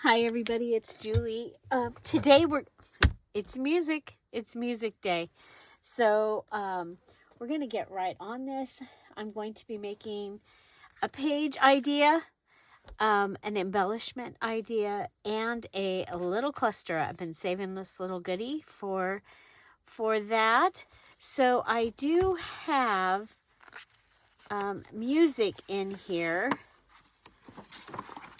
Hi everybody, it's Julie. Today it's music day. So we're going to get right on this. I'm going to be making a page idea, an embellishment idea, and a little cluster. I've been saving this little goodie for that. So I do have music in here.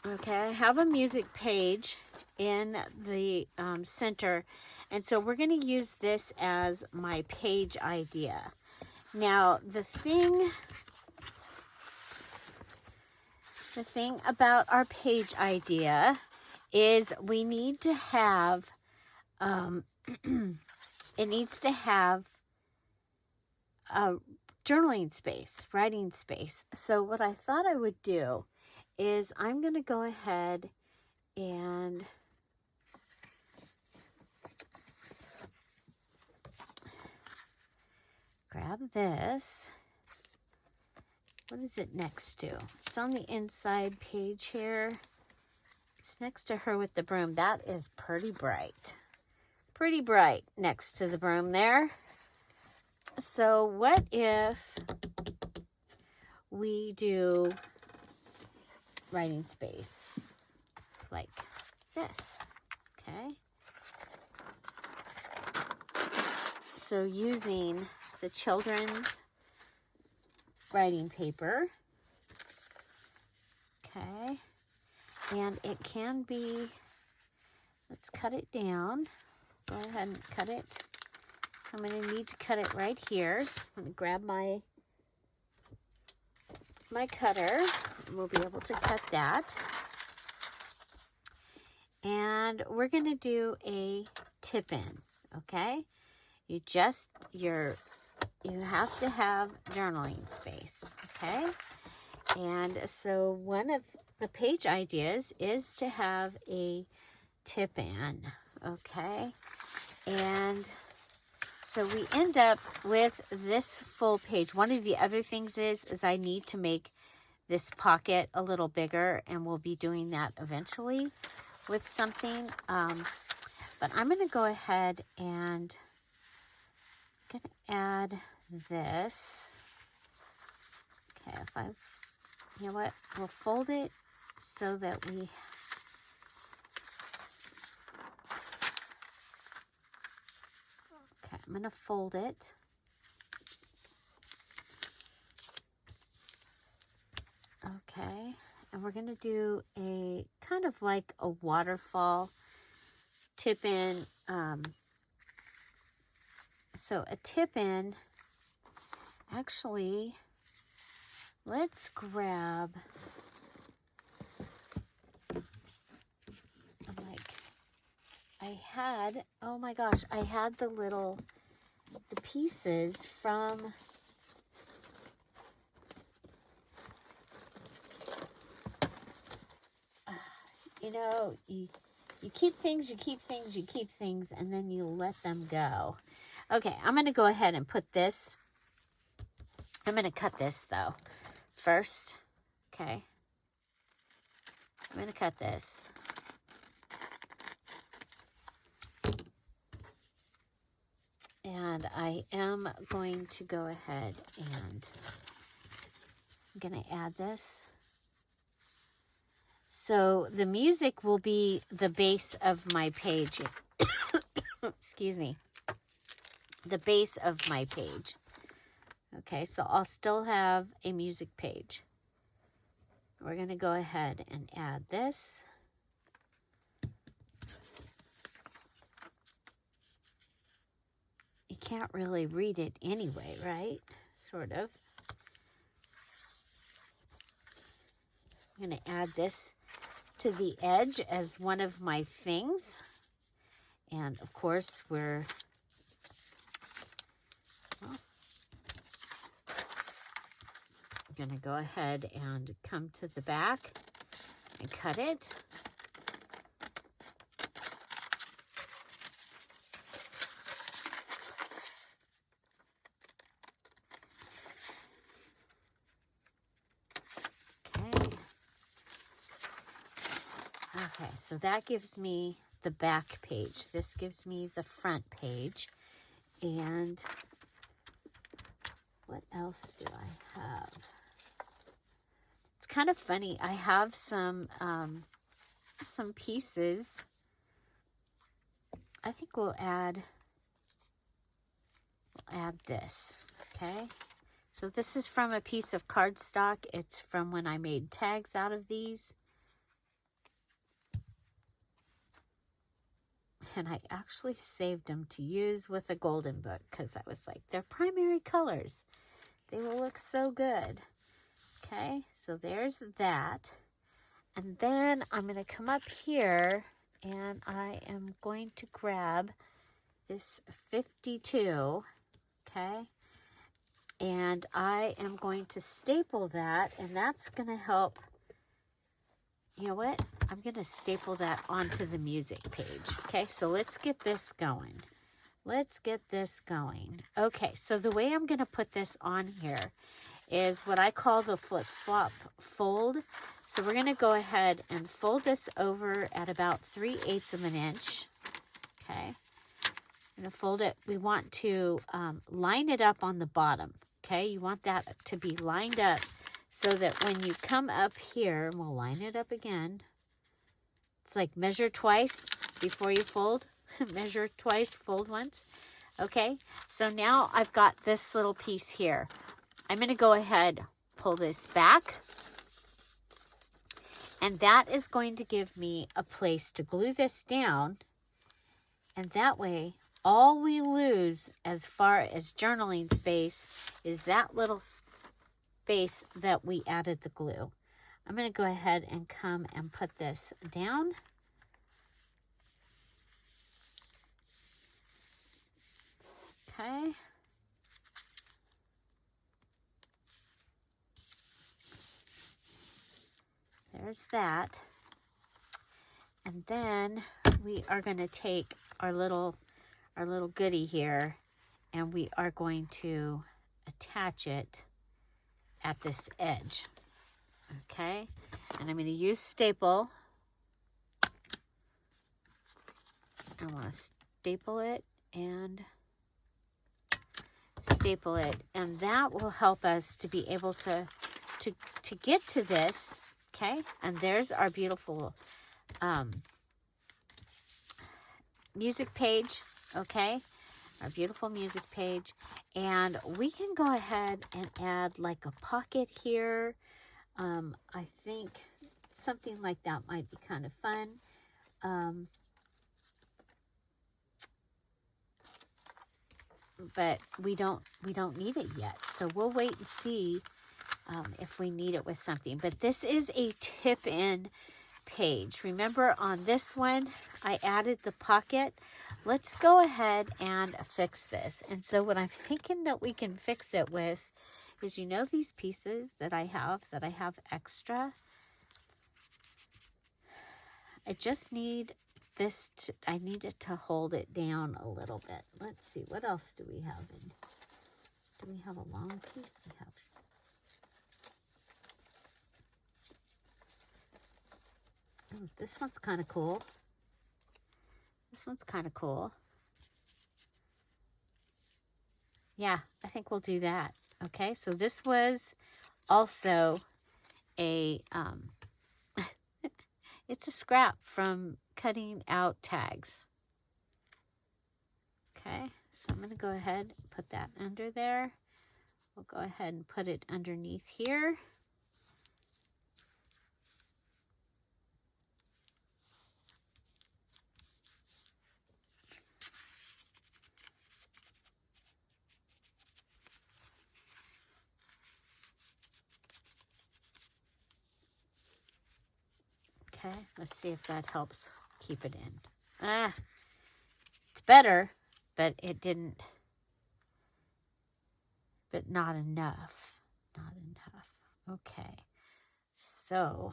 Okay, I have a music page in the center, and so we're going to use this as my page idea. Now, the thing about our page idea is we need to have, it needs to have a journaling space, writing space. So what I thought I would do is I'm going to go ahead and grab this. What is it next to? It's on the inside page here. It's next to her with the broom. That is pretty bright. Pretty bright next to the broom there. So what if we do writing space like this? Okay. So using the children's writing paper. Okay. And it can be, let's cut it down. Go ahead and cut it. So I'm going to need to cut it right here. Just going to grab my cutter. We'll be able to cut that. And we're going to do a tip-in, okay? You have to have journaling space, okay? And so one of the page ideas is to have a tip-in, okay? And so we end up with this full page. One of the other things is I need to make this pocket a little bigger, and we'll be doing that eventually with something. But I'm going to go ahead and I'm going to add this. Okay, you know what? We'll fold it so that we I'm going to fold it. Okay, and we're going to do a kind of like a waterfall tip-in. So a tip-in, actually, let's grab, oh my gosh, I had the pieces from, you know, you keep things, and then you let them go. Okay, I'm going to go ahead and put this, I'm going to cut this though first. Okay, I'm going to cut this. And I am going to go ahead and I'm going to add this. So the music will be the base of my page. Excuse me. The base of my page. Okay, so I'll still have a music page. We're going to go ahead and add this. You can't really read it anyway, right? Sort of. I'm going to add this to the edge as one of my things. And of course, we're going to go ahead and come to the back and cut it. Okay, so that gives me the back page. This gives me the front page. And what else do I have? It's kind of funny. I have some pieces. I think we'll add this, okay? So this is from a piece of cardstock. It's from when I made tags out of these. And I actually saved them to use with a golden book because I was like, they're primary colors. They will look so good. Okay, so there's that. And then I'm going to come up here and I am going to grab this 52, okay? And I am going to staple that, and that's going to help. You know what? I'm going to staple that onto the music page. Okay, so let's get this going. Let's get this going. Okay, so the way I'm going to put this on here is what I call the flip-flop fold. So we're going to go ahead and fold this over at about 3/8 of an inch. Okay, I'm going to fold it. We want to line it up on the bottom. Okay, you want that to be lined up so that when you come up here, we'll line it up again. It's like measure twice before you fold. Measure twice, fold once. Okay, so now I've got this little piece here. I'm going to go ahead, pull this back. And that is going to give me a place to glue this down. And that way, all we lose as far as journaling space is that little space that we added the glue. I'm going to go ahead and come and put this down. Okay. There's that. And then we are going to take our little goodie here and we are going to attach it at this edge. Okay? And I'm going to use staple. I want to staple it and staple it. And that will help us to be able to get to this. Okay? And there's our beautiful music page. Okay? Our beautiful music page. And we can go ahead and add like a pocket here. I think something like that might be kind of fun. But we don't need it yet. So we'll wait and see if we need it with something. But this is a tip-in page. Remember on this one, I added the pocket. Let's go ahead and fix this. And so what I'm thinking that we can fix it with is, you know, these pieces that I have extra. I just need this I need it to hold it down a little bit. Let's see, what else do we have in? Do we have a long piece? We have. Oh, this one's kind of cool. This one's kind of cool. Yeah, I think we'll do that. Okay, so this was also a, it's a scrap from cutting out tags. Okay, so I'm going to go ahead and put that under there. We'll go ahead and put it underneath here. Okay, let's see if that helps keep it in. It's better, but it didn't, but not enough. Not enough. Okay, so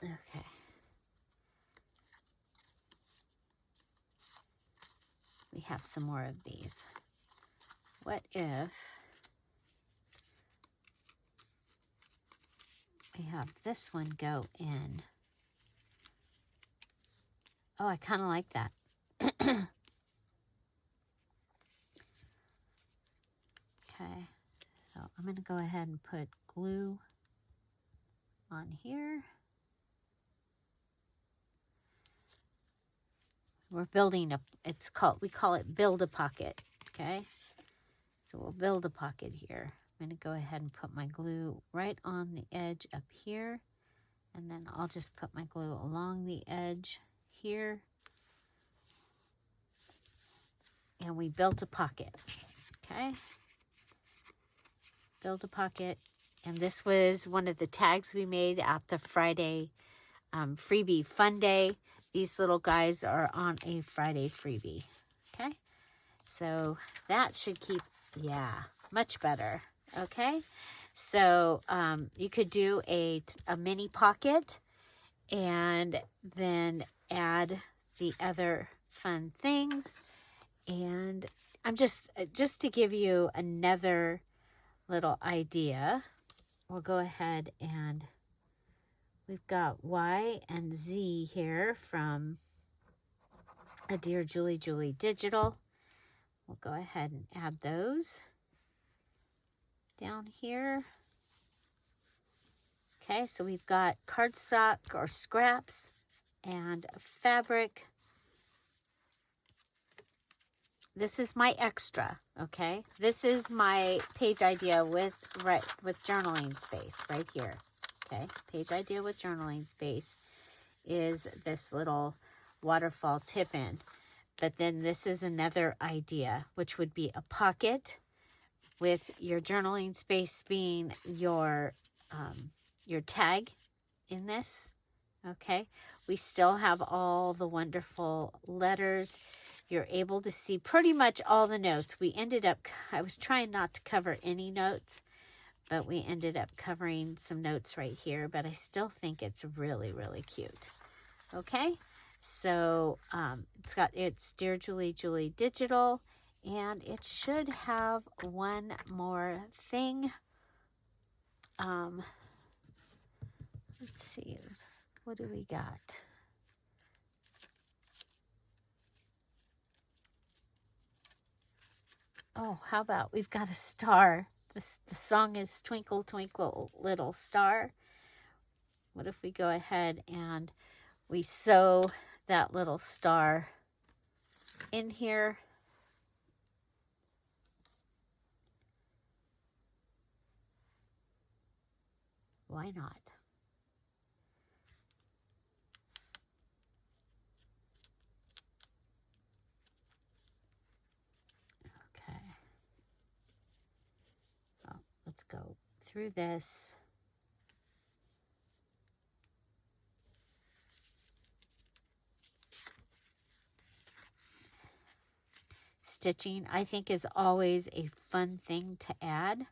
okay. we have some more of these. What if we have this one go in? Oh, I kind of like that. Okay, so I'm going to go ahead and put glue on here. We're building we call it build a pocket, okay? So we'll build a pocket here. I'm going to go ahead and put my glue right on the edge up here. And then I'll just put my glue along the edge here. And we built a pocket, okay? Build a pocket. And this was one of the tags we made at the Friday freebie fun day. These little guys are on a Friday freebie, okay? So that should keep, yeah, much better, okay? So you could do a mini pocket and then add the other fun things. And I'm just to give you another little idea, we'll go ahead and we've got Y and Z here from a Dear Julie Digital. We'll go ahead and add those down here. Okay, so we've got cardstock or scraps and fabric. This is my extra, okay? This is my page idea with journaling space right here. Okay, page idea with journaling space is this little waterfall tip-in. But then this is another idea, which would be a pocket with your journaling space being your tag in this, okay? We still have all the wonderful letters. You're able to see pretty much all the notes. I was trying not to cover any notes, but we ended up covering some notes right here, but I still think it's really, really cute. Okay, so it's Dear Julie Digital, and it should have one more thing. Let's see, what do we got? Oh, how about we've got a star. The song is Twinkle, Twinkle, Little Star. What if we go ahead and we sew that little star in here? Why not? Okay. Well, let's go through this. Stitching, I think, is always a fun thing to add.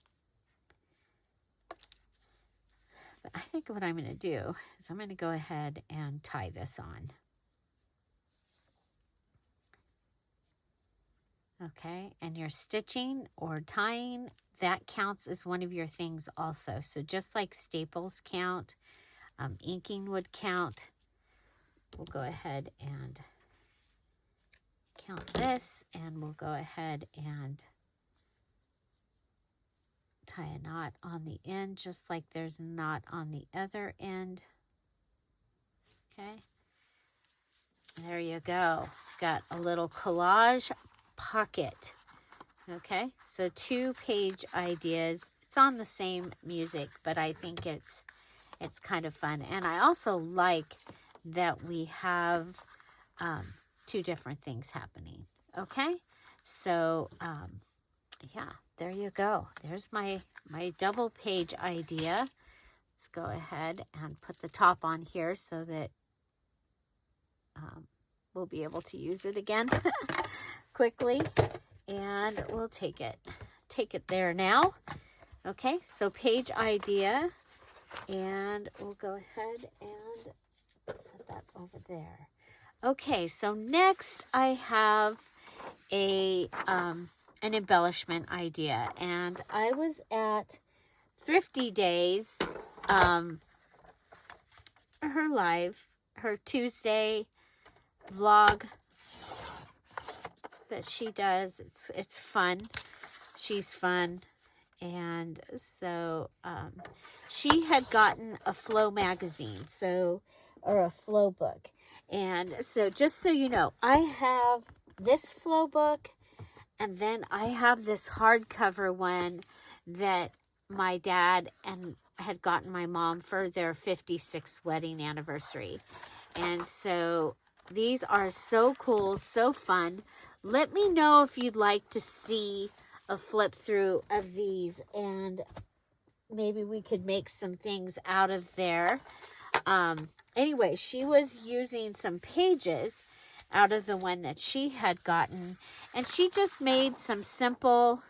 But I think what I'm going to do is I'm going to go ahead and tie this on. Okay, and your stitching or tying, that counts as one of your things also. So just like staples count, inking would count. We'll go ahead and count this, and we'll go ahead and tie a knot on the end, just like there's a knot on the other end. Okay, there you go. Got a little collage pocket. Okay, so 2 page ideas. It's on the same music, but I think it's kind of fun. And I also like that we have 2 different things happening. Okay, so yeah, there you go. There's my double page idea. Let's go ahead and put the top on here so that we'll be able to use it again quickly. And we'll take it there now. Okay, so page idea, and we'll go ahead and set that over there. Okay, so next I have an embellishment idea. And I was at Thrifty Days, her Tuesday vlog that she does. It's fun. She's fun. And so she had gotten a Flow magazine, or a Flow book. And so just so you know, I have this Flow book, and then I have this hardcover one that my dad had gotten my mom for their 56th wedding anniversary. And so these are so cool, so fun. Let me know if you'd like to see a flip through of these, and maybe we could make some things out of there. Anyway, she was using some pages out of the one that she had gotten, and she just made some simple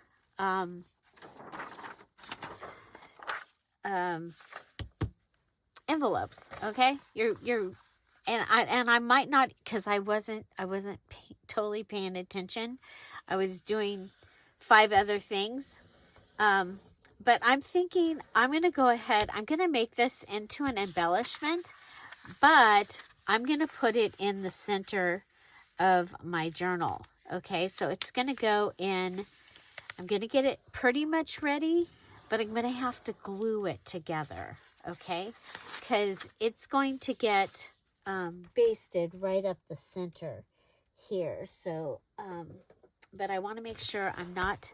envelopes. Okay, and I might not, because I wasn't totally paying attention. I was doing 5 other things. But I'm thinking I'm going to go ahead. I'm going to make this into an embellishment, but I'm going to put it in the center of my journal. Okay, so it's going to go in. I'm going to get it pretty much ready, but I'm going to have to glue it together. Okay, because it's going to get basted right up the center here. So, but I want to make sure I'm not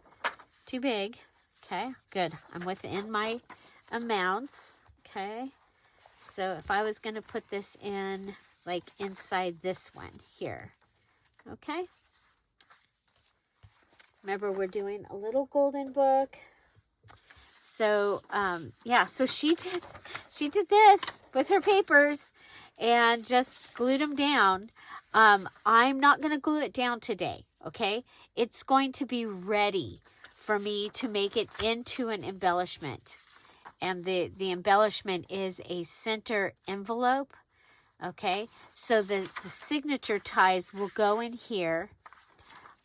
too big. Okay, good. I'm within my amounts. Okay, so if I was going to put this in, like inside this one here. Okay. Remember, we're doing a little golden book. So, yeah, so she did this with her papers and just glued them down. I'm not going to glue it down today. Okay, it's going to be ready for me to make it into an embellishment. And the embellishment is a center envelope. Okay, so the signature ties will go in here.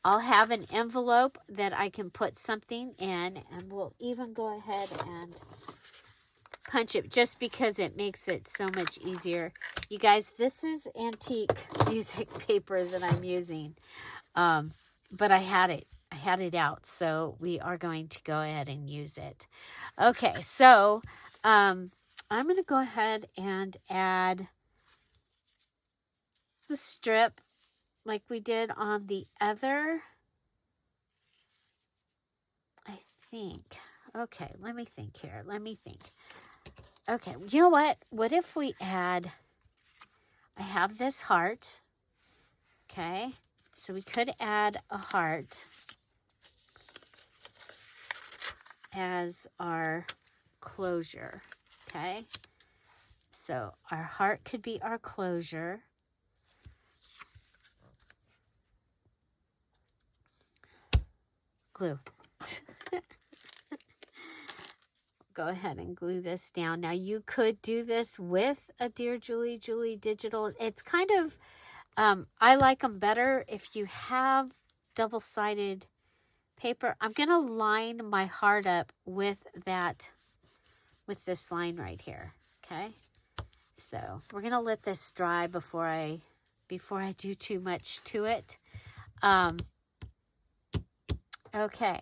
I'll have an envelope that I can put something in, and we'll even go ahead and punch it just because it makes it so much easier. You guys, this is antique music paper that I'm using. But I had it out, so we are going to go ahead and use it. Okay, so I'm going to go ahead and add the strip like we did on the other, I think. Okay, let me think here. Okay, you know what? What if we add, I have this heart. Okay, so we could add a heart as our closure. Okay, so our heart could be our closure. Glue. Go ahead and glue this down. Now you could do this with a DearJulieJulie digital. It's kind of, I like them better if you have double-sided paper. I'm going to line my heart up with this line right here. Okay. So we're going to let this dry before I do too much to it. Okay,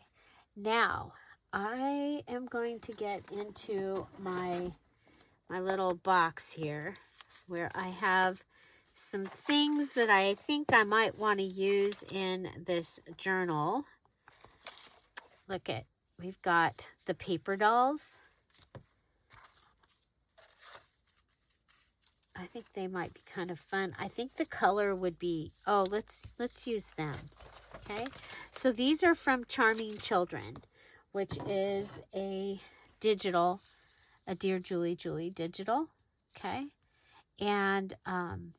now I am going to get into my little box here where I have some things that I think I might want to use in this journal. Look at, we've got the paper dolls. I think they might be kind of fun. I think the color would be, oh, let's use them. Okay, so these are from Charming Children, which is a digital, a DearJulieJulie digital. Okay, and it'll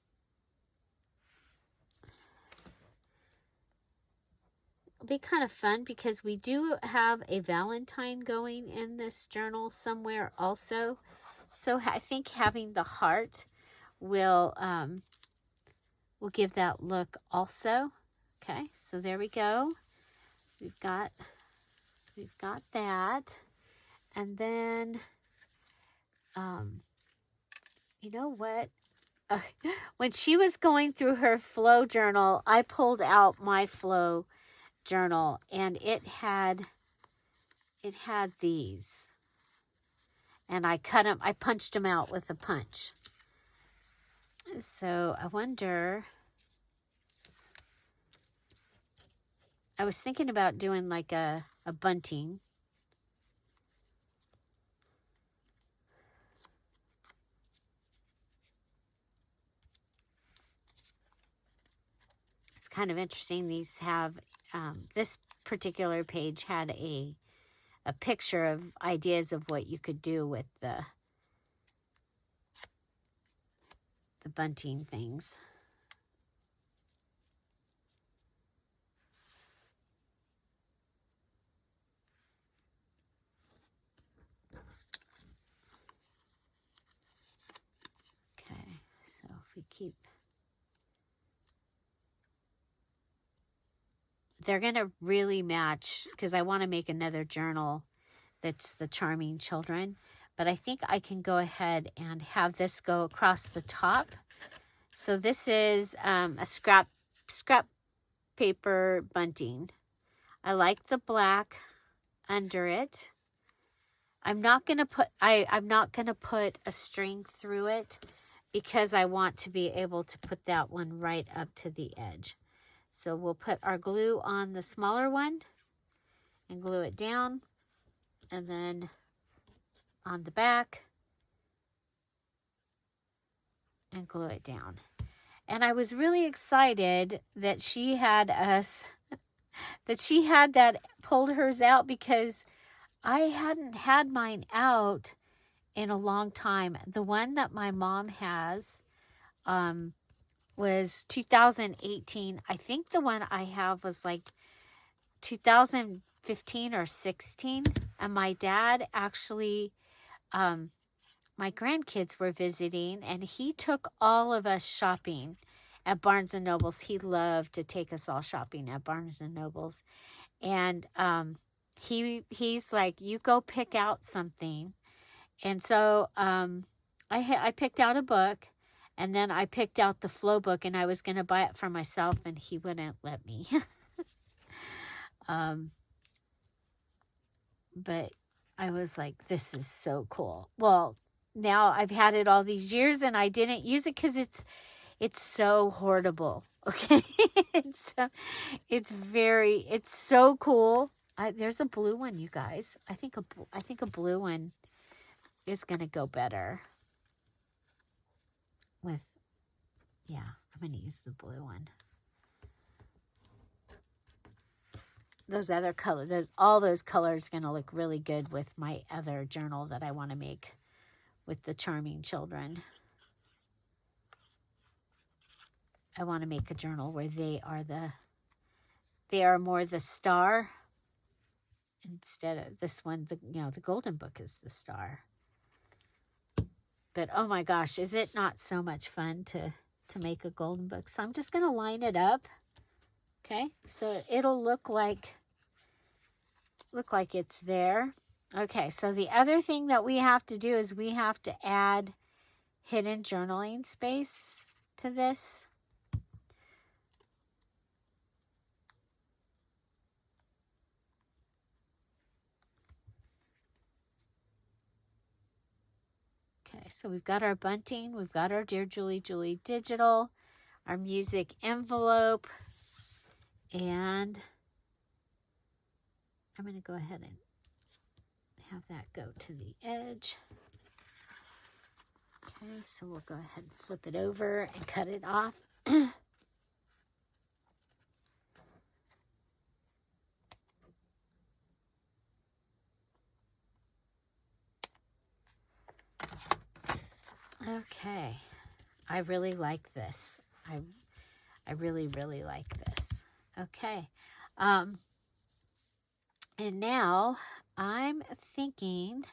be kind of fun because we do have a Valentine going in this journal somewhere also. So I think having the heart will give that look also. Okay, so there we go. We've got that. And then, you know what? When she was going through her flow journal, I pulled out my flow journal, and it had these. And I cut them, I punched them out with a punch. So I wonder, I was thinking about doing like a bunting. It's kind of interesting. These have, this particular page had a picture of ideas of what you could do with the bunting things. Okay, so if we keep, they're going to really match, because I want to make another journal that's the Charming Children. But I think I can go ahead and have this go across the top. So this is a scrap paper bunting. I like the black under it. I'm not gonna put a string through it, because I want to be able to put that one right up to the edge. So we'll put our glue on the smaller one and glue it down, and then on the back and glue it down. And I was really excited that she had pulled hers out, because I hadn't had mine out in a long time. The one that my mom has was 2018. I think the one I have was like 2015 or 16. And my dad actually, my grandkids were visiting, and he took all of us shopping at Barnes & Noble's. He loved to take us all shopping at Barnes & Noble's. And he's like, you go pick out something. And so I picked out a book, and then I picked out the flow book, and I was going to buy it for myself, and he wouldn't let me. But I was like, this is so cool. Well, now I've had it all these years, and I didn't use it because it's so hoardable. Okay, it's so cool. There's a blue one, you guys. I think a blue one is gonna go better with. Yeah, I'm gonna use the blue one. Those other colors, all those colors are gonna look really good with my other journal that I want to make with the Charming Children. I want to make a journal where they are more the star, instead of this one. The golden book is the star. But oh my gosh, is it not so much fun to make a golden book? So I'm just going to line it up. Okay, so it'll look like it's there. Okay, so the other thing that we have to do is we have to add hidden journaling space to this. Okay, so we've got our bunting, we've got our Dear Julie digital, our music envelope, and I'm going to go ahead and have that go to the edge. Okay, so we'll go ahead and flip it over and cut it off. Okay, I really like this. I really, really like this. Okay, and now I'm thinking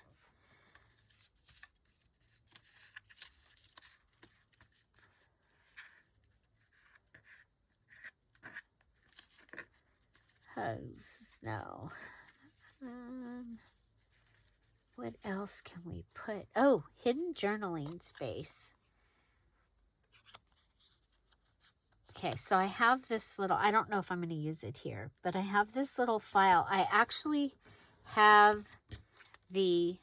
No. What else can we put? Oh, hidden journaling space. Okay, so I have this little, I don't know if I'm going to use it here, but I have this little file. I actually have the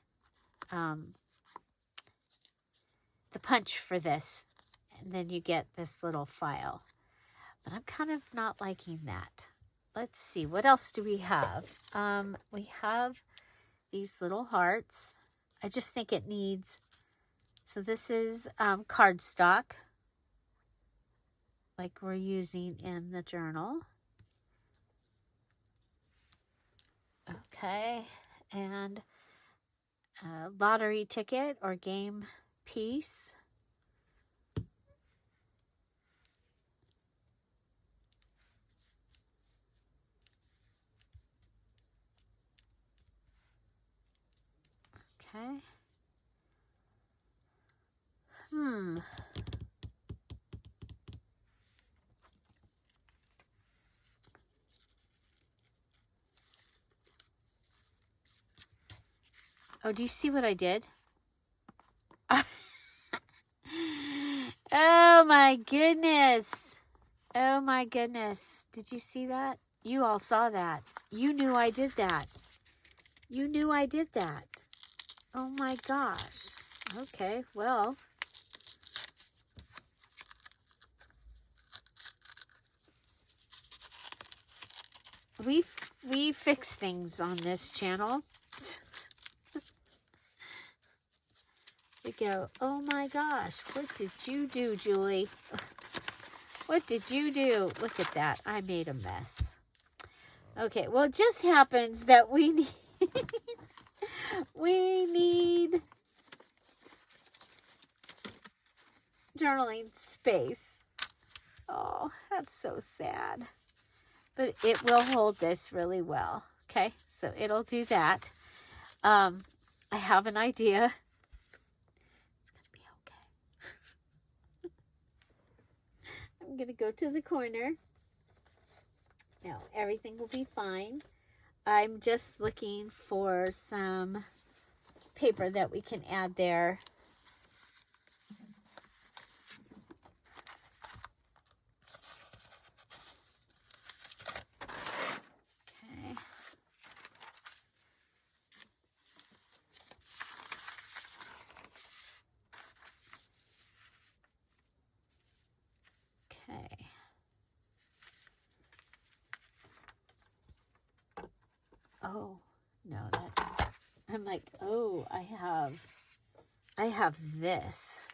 punch for this, and then you get this little file. But I'm kind of not liking that. Let's see, what else do we have? We have these little hearts. I just think it needs, so this is cardstock, like we're using in the journal. Okay, and a lottery ticket or game piece. Okay. Oh, do you see what I did? Oh my goodness. Oh my goodness. Did you see that? You all saw that. You knew I did that. You knew I did that. Oh my gosh. Okay, well. We fix things on this channel. We go, oh my gosh, what did you do, Julie? What did you do? Look at that. I made a mess. Okay, well, it just happens that we need we need journaling space. Oh, that's so sad. But it will hold this really well. Okay, so it'll do that. I have an idea. It's going to be okay. I'm going to go to the corner. No, everything will be fine. I'm just looking for some paper that we can add there. Okay. Okay. Oh, no, that, I'm like, oh, I have this.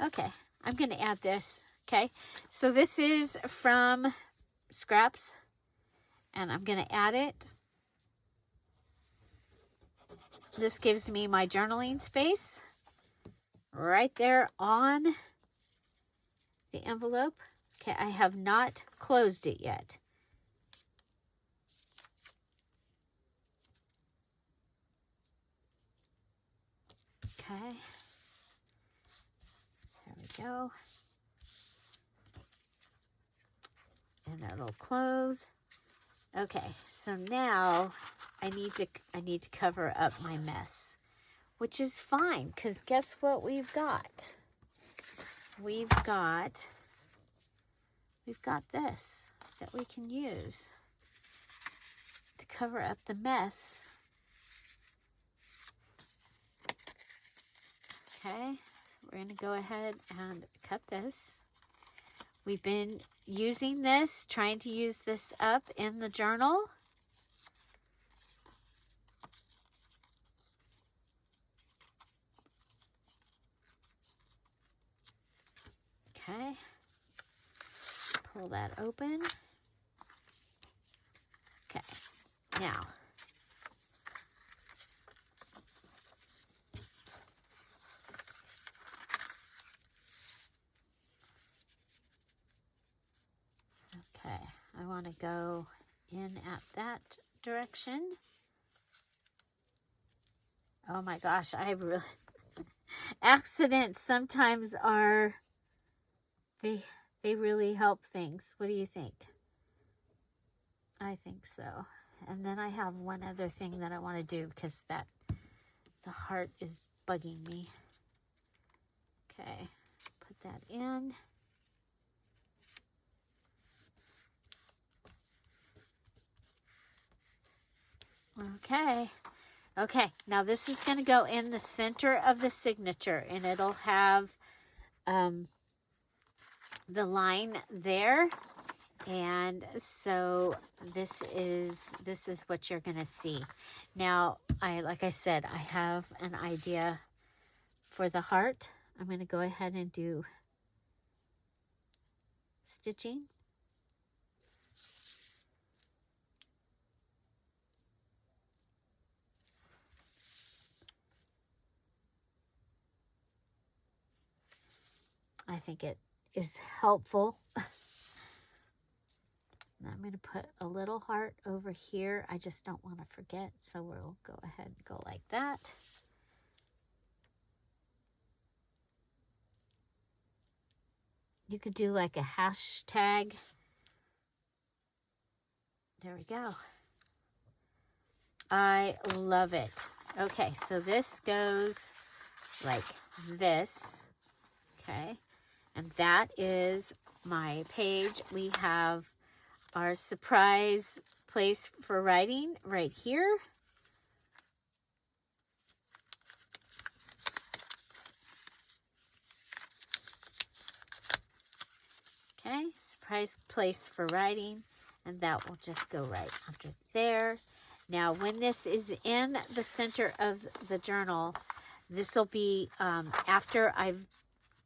Okay, I'm going to add this. Okay, so this is from Scraps, and I'm going to add it. This gives me my journaling space right there on the envelope. Okay, I have not closed it yet. Okay, there we go. And that'll close. Okay, so now I need to cover up my mess, which is fine, because guess what we've got? We've got this that we can use to cover up the mess. Okay, so we're going to go ahead and cut this. We've been using this, trying to use this up in the journal. Okay, pull that open. Okay, now, okay, I want to go in at that direction. Oh my gosh, I really... accidents sometimes are... They really help things. What do you think? I think so. And then I have one other thing that I want to do because the heart is bugging me. Okay, put that in. Okay, now this is going to go in the center of the signature, and it'll have the line there. And so this is what you're going to see. Now, like I said, I have an idea for the heart. I'm going to go ahead and do stitching. I think it is helpful. I'm going to put a little heart over here. I just don't want to forget, so we'll go ahead and go like that. You could do like a hashtag. There we go. I love it. Okay, so this goes like this. Okay, and that is my page. We have our surprise place for writing right here. Okay, surprise place for writing, and that will just go right under there. Now, when this is in the center of the journal, this will be, after I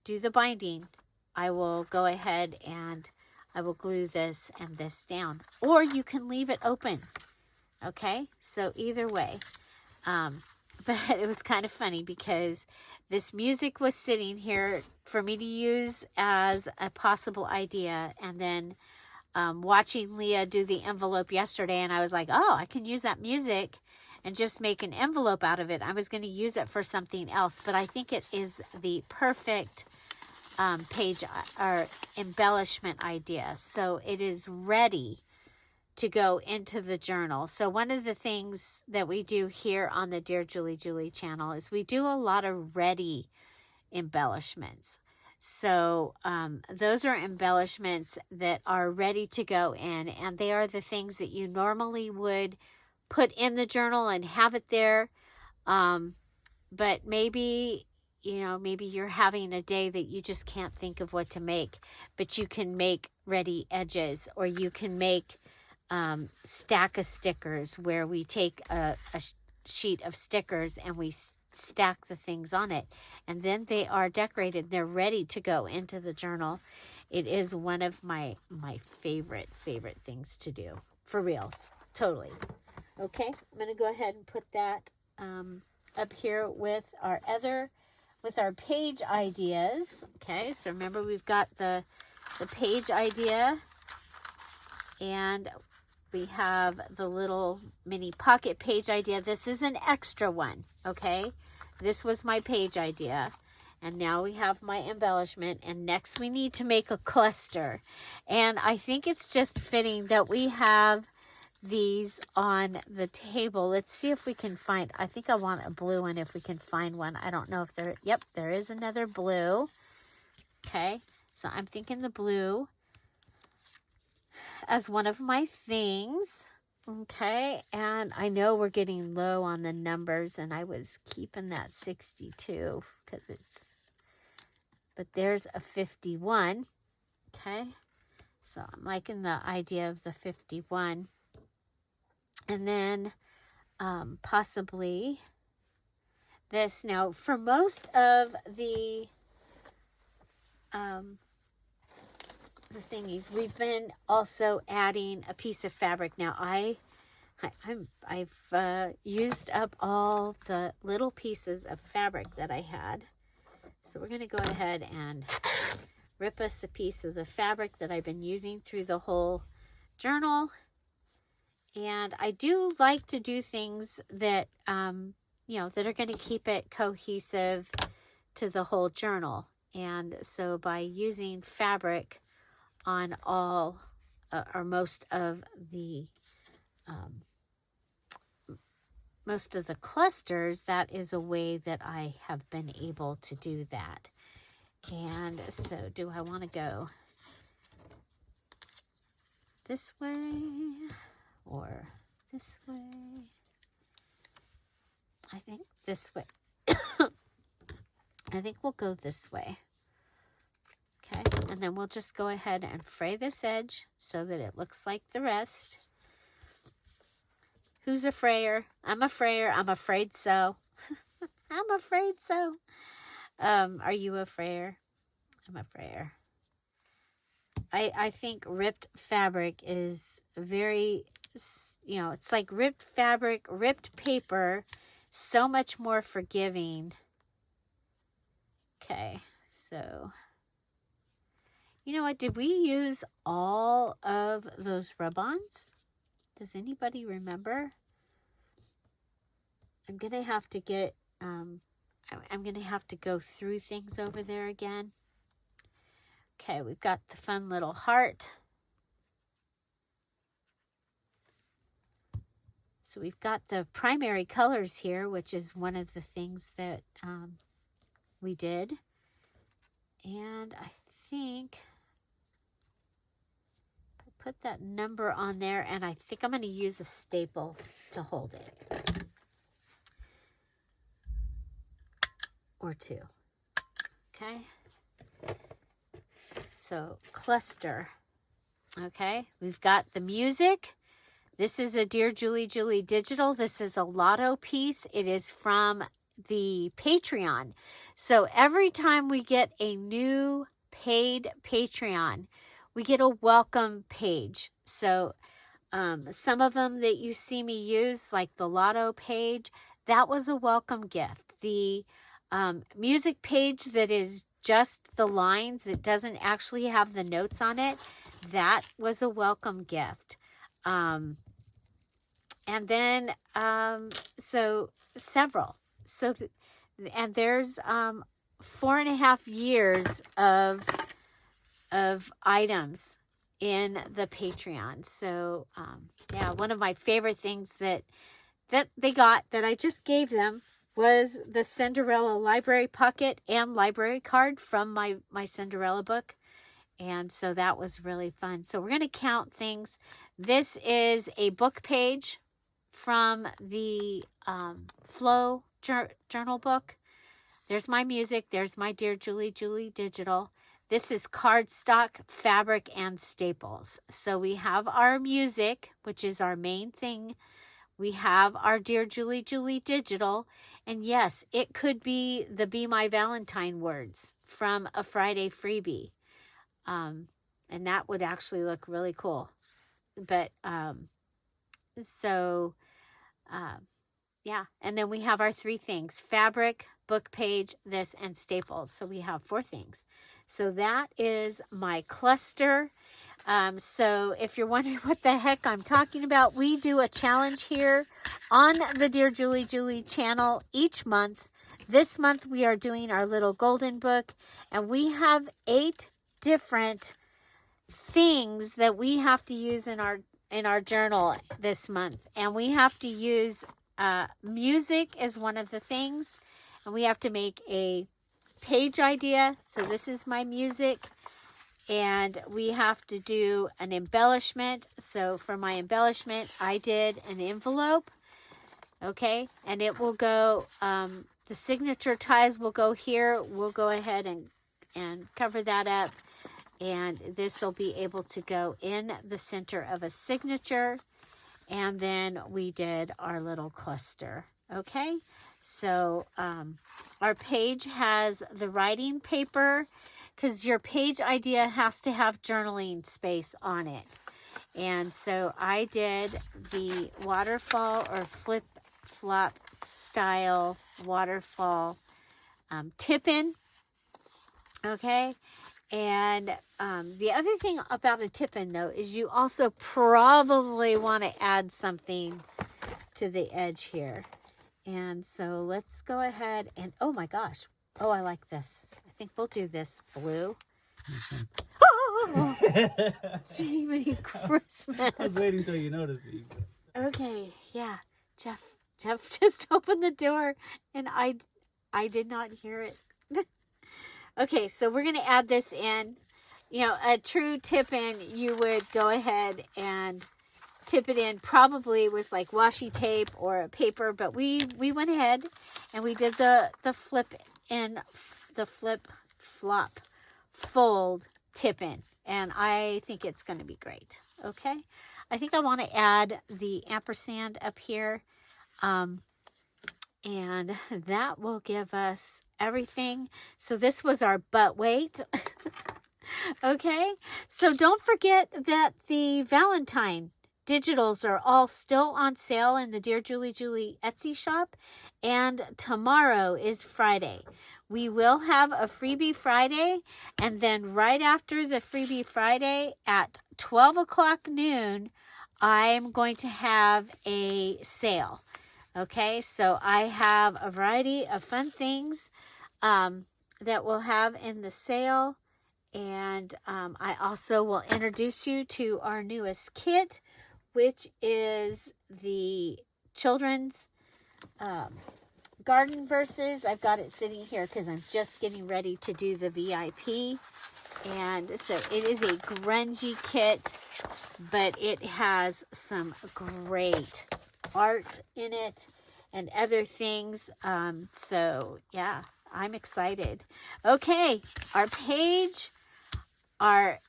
do the binding, I will go ahead and I will glue this and this down. Or you can leave it open. Okay, so either way. But it was kind of funny because this music was sitting here for me to use as a possible idea. And then watching Leah do the envelope yesterday, and I was like, oh, I can use that music and just make an envelope out of it. I was going to use it for something else, but I think it is the perfect page or embellishment idea. So it is ready to go into the journal. So one of the things that we do here on the Dear Julie Julie channel is we do a lot of ready embellishments. So those are embellishments that are ready to go in, and they are the things that you normally would put in the journal and have it there. But maybe, maybe you're having a day that you just can't think of what to make, but you can make ready edges, or you can make stack of stickers where we take a sheet of stickers and we stack the things on it, and then they are decorated. They're ready to go into the journal. It is one of my favorite things to do, for reals, totally. Okay, I'm going to go ahead and put that up here with our page ideas. Okay, so remember we've got the page idea, and we have the little mini pocket page idea. This is an extra one, okay? This was my page idea. And now we have my embellishment. And next we need to make a cluster. And I think it's just fitting that we have these on the table. Let's see if we can find, I think I want a blue one if we can find one. I don't know if there, yep, there is another blue. Okay, so I'm thinking the blue as one of my things. Okay, and I know we're getting low on the numbers, and I was keeping that 62 because but there's a 51. Okay, so I'm liking the idea of the 51. And then possibly this. Now, for most of the thingies, we've been also adding a piece of fabric. Now I've used up all the little pieces of fabric that I had, so we're going to go ahead and rip us a piece of the fabric that I've been using through the whole journal. And I do like to do things that, you know, that are going to keep it cohesive to the whole journal. And so by using fabric on all or most of the clusters, that is a way that I have been able to do that. And so do I want to go this way or this way? I think this way. I think we'll go this way. Okay, and then we'll just go ahead and fray this edge so that it looks like the rest. Who's a frayer? I'm a frayer. I'm afraid so. I'm afraid so. Are you a frayer? I'm a frayer. I think ripped fabric is very, you know, it's like ripped fabric, ripped paper, so much more forgiving. Okay, so, you know what? Did we use all of those rub-ons? Does anybody remember? I'm going to have to get, I'm going to have to go through things over there again. Okay, we've got the fun little heart. So we've got the primary colors here, which is one of the things that we did. And I think I put that number on there, and I think I'm going to use a staple to hold it. Or two. Okay. So cluster. Okay. We've got the music. This is a Dear Julie Julie digital. This is a Llano piece. It is from the Patreon. So every time we get a new paid Patreon, we get a welcome page. So some of them that you see me use, like the Llano page, that was a welcome gift. The music page that is just the lines, it doesn't actually have the notes on it, that was a welcome gift. And then, so several. So, and there's 4.5 years of items in the Patreon. So, yeah, one of my favorite things that they got that I just gave them was the Cinderella library pocket and library card from my Cinderella book. And so that was really fun. So we're going to count things. This is a book page from the Flow journal book. There's my music. There's my Dear Julie Julie digital. This is cardstock, fabric, and staples. So we have our music, which is our main thing. We have our Dear Julie Julie digital. And yes, it could be the Be My Valentine words from a Friday freebie. And that would actually look really cool. But, yeah. And then we have our 3 things: fabric, book page, this, and staples. So we have 4 things. So that is my cluster. So if you're wondering what the heck I'm talking about, we do a challenge here on the Dear Julie Julie channel each month. This month we are doing our little golden book, and we have 8 different things that we have to use in our journal this month. And we have to use music as one of the things, and we have to make a page idea. So this is my music. And we have to do an embellishment. So for my embellishment, I did an envelope. Okay. And it will go, the signature ties will go here. We'll go ahead and cover that up. And this will be able to go in the center of a signature. And then we did our little cluster. Okay. So our page has the writing paper, because your page idea has to have journaling space on it. And so I did the waterfall or flip-flop style waterfall tip-in. Okay. And the other thing about a tip-in, though, is you also probably want to add something to the edge here. And so let's go ahead and, oh my gosh. Oh, I like this. I think we'll do this blue. Oh, Jiminy Christmas. I was waiting until you noticed me. Okay, yeah. Jeff just opened the door and I did not hear it. Okay, so we're going to add this in. You know, a true tip-in, you would go ahead and tip it in probably with like washi tape or a paper, but we went ahead and we did the flip in, the flip flop fold tip in, and I think it's going to be great. Okay, I think I want to add the ampersand up here, and that will give us everything. So this was our butt weight. Okay, so don't forget that the Valentine digitals are all still on sale in the Dear Julie Julie Etsy shop, and tomorrow is Friday. We will have a freebie Friday, and then right after the freebie Friday at 12 o'clock noon, I'm going to have a sale. Okay, so I have a variety of fun things that we'll have in the sale, and I also will introduce you to our newest kit, which is the children's garden verses. I've got it sitting here because I'm just getting ready to do the VIP. And so it is a grungy kit, but it has some great art in it and other things. So yeah, I'm excited. Okay, our page, our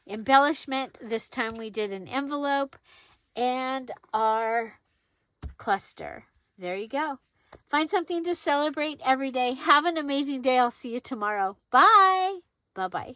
embellishment. This time we did an envelope, and our cluster. There you go. Find something to celebrate every day. Have an amazing day. I'll see you tomorrow. Bye. Bye-bye.